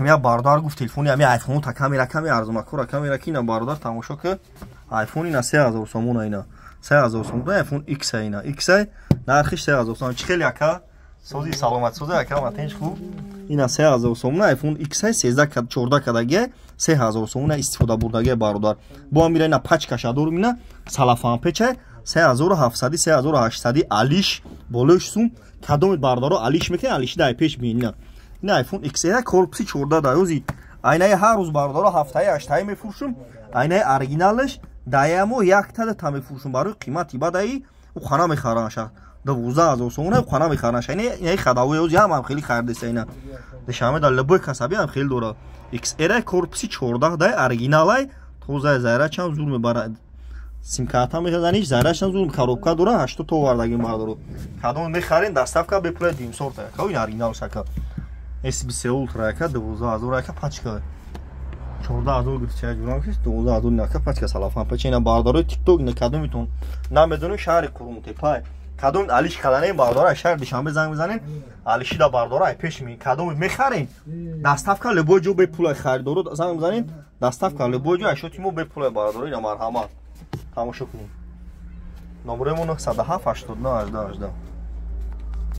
ками бардор гуфт телефони ами айфон та камера ками арзумакора камера кина бардор тамошо ки айфон ина 3000 сомон ина 3000 сомон айфон X ина X нархиш 3000 сомон чхел яка сози саломат сози яка матенш хуб ина 3000 сомон айфон X 13 кад 14 кадаге 3000 сомон истифода бурдаге бардор бо амира ина пачка шадор мина салафан пече 3700 3800 алиш болош сум кадом бардоро алиш мекне алиш дай пеш бинна ин айфон X корпуси 14 даёзи айнаи ҳар рӯз бардоро ҳафтаи 8 мефурӯшум айнаи оригиналаш даямо 1 тада та мефурӯшум барои қимати бадаи у хана мехаранаша 12000 сомона хана мехаранаша ин хадавои ӯзи ҳам хеле хардеса ина дешаме дар лабои касаби ҳам хеле дора XR корпуси 14 дай оригиналай тоза зарачам зур мебарад симкарта мезаниш зарачам зур коробка дора 80 то вардаги мардоро кадом мехарин доставка бепулай дим сорта ин оригинал шака SBC Ultra яка 12000 яка пачка 14000 гирча ҷурам кис 12000 яка пачка салафан пача ина бардорои TikTok ина кадомитон намедонӣ шаҳри Курумтепа кадом алиш каданем бардора шаҳр душанбе занг мезанем алишида бардора ай пеш ми кадом мехарем доставка любой ҷо бепулай харидоро занг мезанем доставка любой ҷо ашоти мо бепулай бардора ина марҳамат тамошо кунем номеремон 907 89 18 18